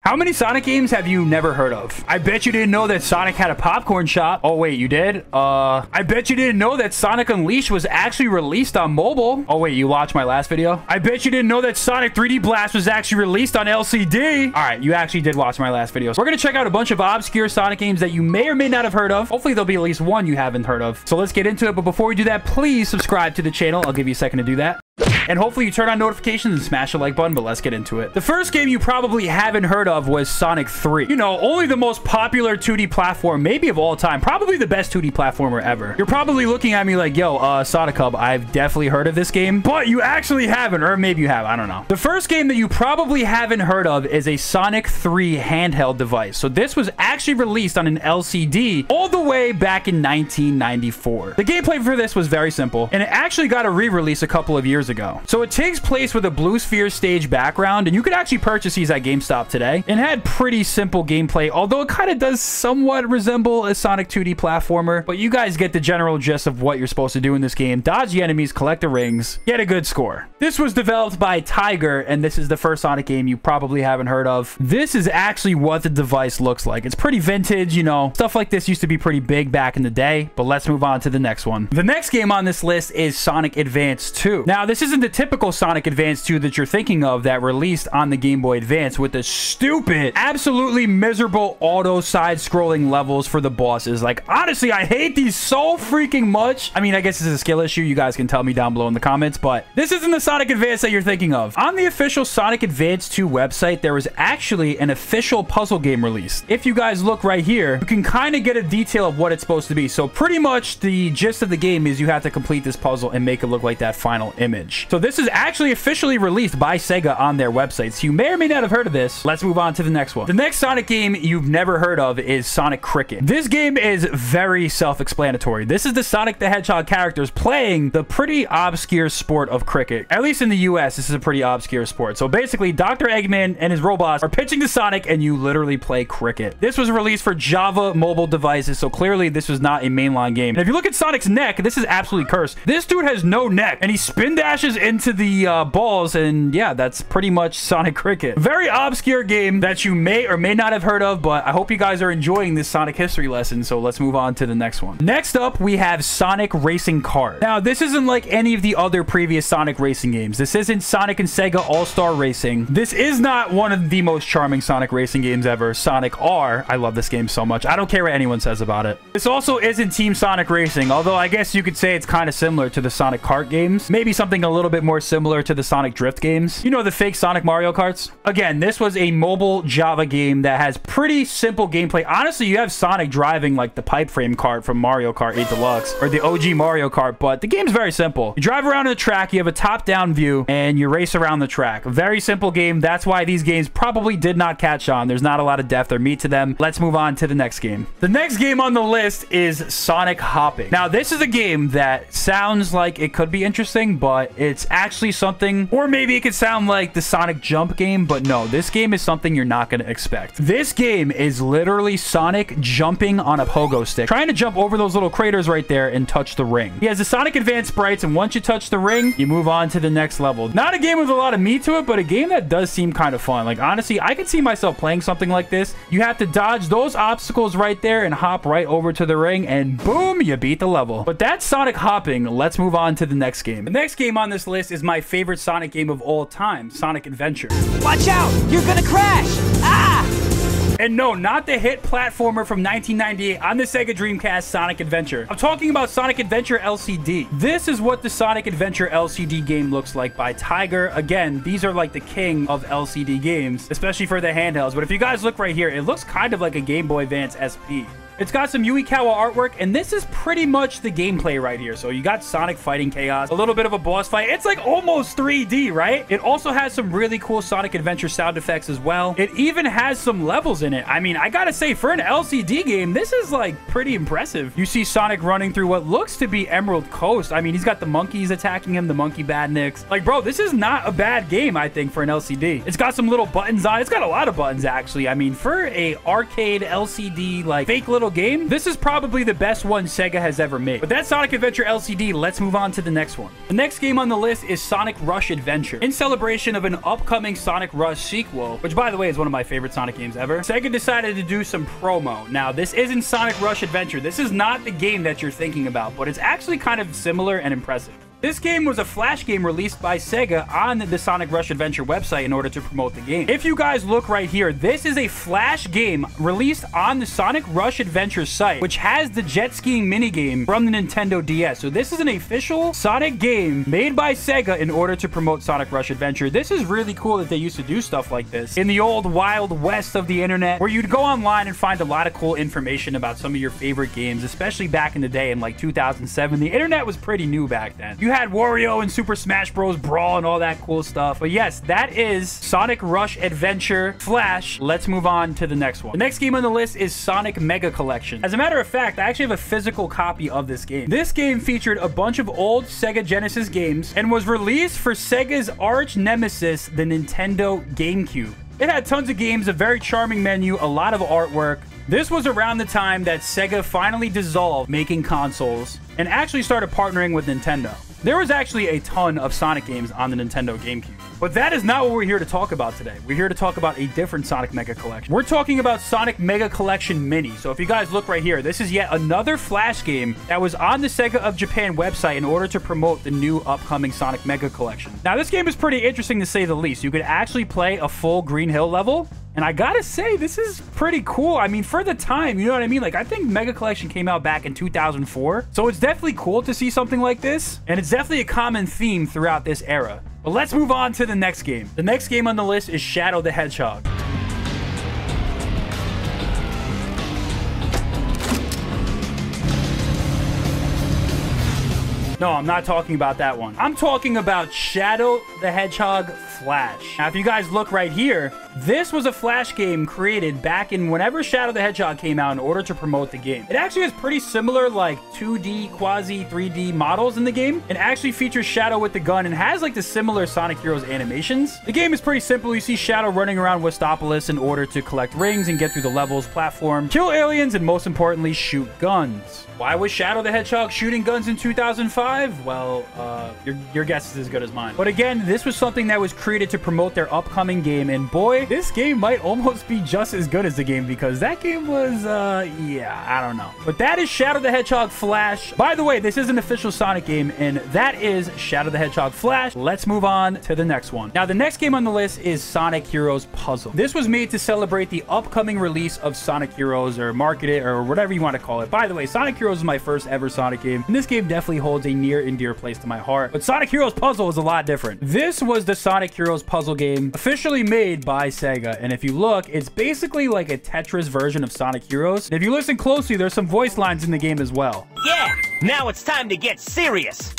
How many Sonic games have you never heard of? I bet you didn't know that Sonic had a popcorn shop. Oh, wait, you did? I bet you didn't know that Sonic Unleashed was actually released on mobile. Oh, wait, you watched my last video? I bet you didn't know that Sonic 3D Blast was actually released on LCD. All right, you actually did watch my last video. So we're going to check out a bunch of obscure Sonic games that you may or may not have heard of. Hopefully, there'll be at least one you haven't heard of. So let's get into it. But before we do that, please subscribe to the channel. I'll give you a second to do that. And hopefully you turn on notifications and smash the like button, but let's get into it. The first game you probably haven't heard of was Sonic 3. You know, only the most popular 2D platform, maybe of all time, probably the best 2D platformer ever. You're probably looking at me like, yo, SonicHub, I've definitely heard of this game, but you actually haven't, or maybe you have, I don't know. The first game that you probably haven't heard of is a Sonic 3 handheld device. So this was actually released on an LCD all the way back in 1994. The gameplay for this was very simple, and it actually got a re-release a couple of years ago. So it takes place with a blue sphere stage background, and you could actually purchase these at GameStop today. It had pretty simple gameplay, although it kind of does somewhat resemble a Sonic 2D platformer, but you guys get the general gist of what you're supposed to do in this game. Dodge the enemies, collect the rings, get a good score. This was developed by Tiger, and this is the first Sonic game you probably haven't heard of. This is actually what the device looks like. It's pretty vintage, you know. Stuff like this used to be pretty big back in the day, but let's move on to the next one. The next game on this list is Sonic Advance 2. Now, this isn't the typical Sonic Advance 2 that you're thinking of that released on the Game Boy Advance with the stupid, absolutely miserable auto side-scrolling levels for the bosses. Like, honestly, I hate these so freaking much. I mean, I guess it's a skill issue. You guys can tell me down below in the comments, but this isn't the Sonic Advance that you're thinking of. On the official Sonic Advance 2 website, there was actually an official puzzle game released. If you guys look right here, you can kind of get a detail of what it's supposed to be. So pretty much the gist of the game is you have to complete this puzzle and make it look like that final image. So this is actually officially released by Sega on their website, so you may or may not have heard of this. Let's move on to the next one. The next Sonic game you've never heard of is Sonic Cricket. This game is very self-explanatory. This is the Sonic the Hedgehog characters playing the pretty obscure sport of cricket. At least in the US, this is a pretty obscure sport. So basically, Dr. Eggman and his robots are pitching to Sonic, and you literally play cricket. This was released for Java mobile devices, so clearly this was not a mainline game. And if you look at Sonic's neck, this is absolutely cursed. This dude has no neck, and he spin dashes into the balls, and yeah, that's pretty much Sonic Cricket. Very obscure game that you may or may not have heard of, but I hope you guys are enjoying this Sonic history lesson, so let's move on to the next one. Next up, we have Sonic Racing Kart. Now, this isn't like any of the other previous Sonic racing games. This isn't Sonic and Sega All-Star Racing. This is not one of the most charming Sonic racing games ever. Sonic R. I love this game so much. I don't care what anyone says about it. This also isn't Team Sonic Racing, although I guess you could say it's kind of similar to the Sonic Kart games. Maybe something a little bit more similar to the Sonic Drift games. You know, the fake Sonic Mario Karts? Again, this was a mobile Java game that has pretty simple gameplay. Honestly, you have Sonic driving like the pipe frame kart from Mario Kart 8 Deluxe or the OG Mario Kart, but the game's very simple. You drive around the track, you have a top-down view, and you race around the track. A very simple game. That's why these games probably did not catch on. There's not a lot of depth or meat to them. Let's move on to the next game. The next game on the list is Sonic Hopping. Now, this is a game that sounds like it could be interesting, but it's actually something, or maybe it could sound like the Sonic Jump game, but no, this game is something you're not going to expect. This game is literally Sonic jumping on a pogo stick, trying to jump over those little craters right there and touch the ring. He has the Sonic Advance sprites, and once you touch the ring, you move on to the next level. Not a game with a lot of meat to it, but a game that does seem kind of fun. Like, honestly, I could see myself playing something like this. You have to dodge those obstacles right there and hop right over to the ring, and boom, you beat the level. But that's Sonic Hopping. Let's move on to the next game. The next game on this list is my favorite Sonic game of all time, Sonic Adventure. Watch out! You're gonna crash! Ah! And no, not the hit platformer from 1998 on the Sega Dreamcast, Sonic Adventure. I'm talking about Sonic Adventure LCD. This is what the Sonic Adventure LCD game looks like by Tiger. Again, these are like the king of LCD games, especially for the handhelds. But if you guys look right here, it looks kind of like a Game Boy Advance SP. It's got some Yuikawa artwork, and this is pretty much the gameplay right here. So you got Sonic fighting Chaos, a little bit of a boss fight. It's like almost 3D, right? It also has some really cool Sonic Adventure sound effects as well. It even has some levels in it. I mean, I gotta say, for an LCD game, this is like pretty impressive. You see Sonic running through what looks to be Emerald Coast. I mean, he's got the monkeys attacking him, the monkey badniks. Like, bro, this is not a bad game, I think, for an LCD. It's got some little buttons on it. It's got a lot of buttons, actually. I mean, for a arcade LCD, like, fake little single game, this is probably the best one Sega has ever made. With that Sonic Adventure LCD, let's move on to the next one. The next game on the list is Sonic Rush Adventure. In celebration of an upcoming Sonic Rush sequel, which by the way is one of my favorite Sonic games ever, Sega decided to do some promo. Now, this isn't Sonic Rush Adventure. This is not the game that you're thinking about, but it's actually kind of similar and impressive. This game was a flash game released by Sega on the Sonic Rush Adventure website in order to promote the game. If you guys look right here, this is a flash game released on the Sonic Rush Adventure site, which has the jet skiing minigame from the Nintendo DS. So this is an official Sonic game made by Sega in order to promote Sonic Rush Adventure. This is really cool that they used to do stuff like this in the old Wild West of the internet, where you'd go online and find a lot of cool information about some of your favorite games, especially back in the day in like 2007. The internet was pretty new back then. You had Wario and Super Smash Bros. Brawl and all that cool stuff. But yes, that is Sonic Rush Adventure Flash. Let's move on to the next one. The next game on the list is Sonic Mega Collection. As a matter of fact, I actually have a physical copy of this game. This game featured a bunch of old Sega Genesis games and was released for Sega's arch nemesis, the Nintendo GameCube. It had tons of games, a very charming menu, a lot of artwork. This was around the time that Sega finally dissolved making consoles and actually started partnering with Nintendo. There was actually a ton of Sonic games on the Nintendo GameCube. But that is not what we're here to talk about today. We're here to talk about a different Sonic Mega Collection. We're talking about Sonic Mega Collection Mini. So if you guys look right here, this is yet another Flash game that was on the Sega of Japan website in order to promote the new upcoming Sonic Mega Collection. Now, this game is pretty interesting to say the least. You could actually play a full Green Hill level. And I gotta say, this is pretty cool. I mean, for the time, you know what I mean? Like, I think Mega Collection came out back in 2004. So it's definitely cool to see something like this. And it's definitely a common theme throughout this era. But let's move on to the next game. The next game on the list is Shadow the Hedgehog. No, I'm not talking about that one. I'm talking about Shadow the Hedgehog Flash. Now, if you guys look right here, this was a Flash game created back in whenever Shadow the Hedgehog came out in order to promote the game. It actually has pretty similar, like, 2D, quasi 3D models in the game. It actually features Shadow with the gun and has, like, the similar Sonic Heroes animations. The game is pretty simple. You see Shadow running around Westopolis in order to collect rings and get through the levels, platform, kill aliens, and most importantly, shoot guns. Why was Shadow the Hedgehog shooting guns in 2005? Well, your guess is as good as mine. But again, this was something that was created to promote their upcoming game, and boy, this game might almost be just as good as the game, because that game was, yeah, I don't know. But that is Shadow the Hedgehog Flash. By the way, this is an official Sonic game, and that is Shadow the Hedgehog Flash. Let's move on to the next one. Now, the next game on the list is Sonic Heroes Puzzle. This was made to celebrate the upcoming release of Sonic Heroes, or market it, or whatever you want to call it. By the way, Sonic Heroes is my first ever Sonic game, and this game definitely holds a near and dear place to my heart. But Sonic Heroes Puzzle is a lot different. This was the Sonic Heroes Puzzle game officially made by Sega, and if you look, it's basically like a Tetris version of Sonic Heroes. And if you listen closely, there's some voice lines in the game as well. Yeah, now it's time to get serious.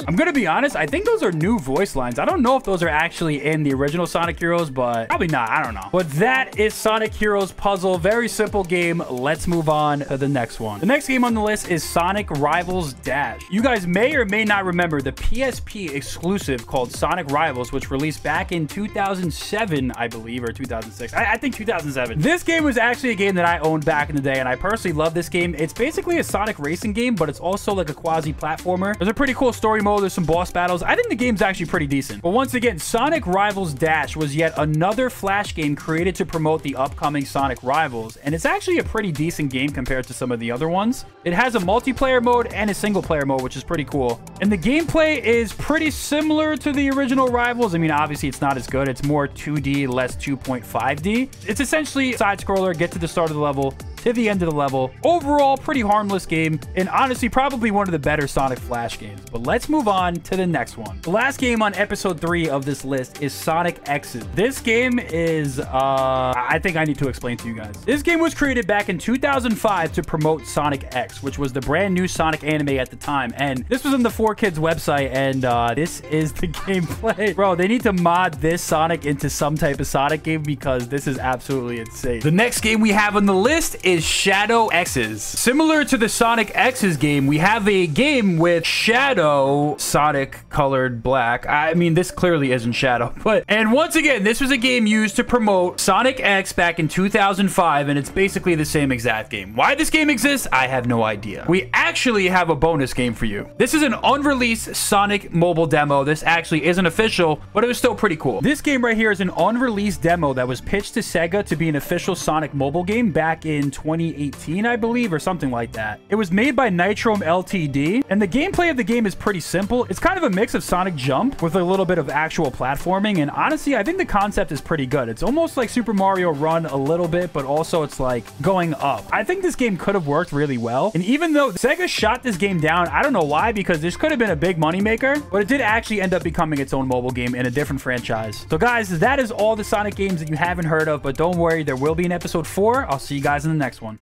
I'm gonna be honest, I think those are new voice lines. I don't know if those are actually in the original Sonic Heroes, but probably not, I don't know. But that is Sonic Heroes Puzzle. Very simple game. Let's move on to the next one. The next game on the list is Sonic Rivals Dash. You guys may or may not remember the PSP exclusive called Sonic Rivals, which released back in 2007, I believe, or 2006. I think 2007. This game was actually a game that I owned back in the day, and I personally love this game. It's basically a Sonic racing game, but it's also like a quasi-platformer. There's a pretty cool story mode. There's some boss battles. I think the game's actually pretty decent. But once again, Sonic Rivals Dash was yet another Flash game created to promote the upcoming Sonic Rivals, and it's actually a pretty decent game compared to some of the other ones. It has a multiplayer mode and a single player mode, which is pretty cool. And the gameplay is pretty similar to the original Rivals. I mean, obviously it's not as good. It's more 2D, less 2.5D. It's essentially a side scroller, get to the start of the level, to the end of the level. Overall, pretty harmless game, and honestly, probably one of the better Sonic Flash games. But let's move on to the next one. The last game on episode 3 of this list is Sonic X's. This game is, I think I need to explain to you guys. This game was created back in 2005 to promote Sonic X, which was the brand new Sonic anime at the time. And this was on the 4Kids website, and this is the gameplay. Bro, they need to mod this Sonic into some type of Sonic game because this is absolutely insane. The next game we have on the list is Shadow X's. Similar to the Sonic X's game, we have a game with Shadow Sonic colored black. I mean, this clearly isn't Shadow, but, and once again, this was a game used to promote Sonic X back in 2005, and it's basically the same exact game. Why this game exists, I have no idea. We actually have a bonus game for you. This is an unreleased Sonic mobile demo. This actually isn't official, but it was still pretty cool. This game right here is an unreleased demo that was pitched to Sega to be an official Sonic mobile game back in 2018, I believe, or something like that. It was made by Nitrom Ltd, and the gameplay of the game is pretty simple. It's kind of a mix of Sonic Jump with a little bit of actual platforming, and honestly, I think the concept is pretty good. It's almost like Super Mario Run a little bit, but also it's like going up. I think this game could have worked really well, and even though Sega shot this game down, I don't know why, because this could have been a big moneymaker, but it did actually end up becoming its own mobile game in a different franchise. So guys, that is all the Sonic games that you haven't heard of, but don't worry, there will be an episode 4. I'll see you guys in the next one.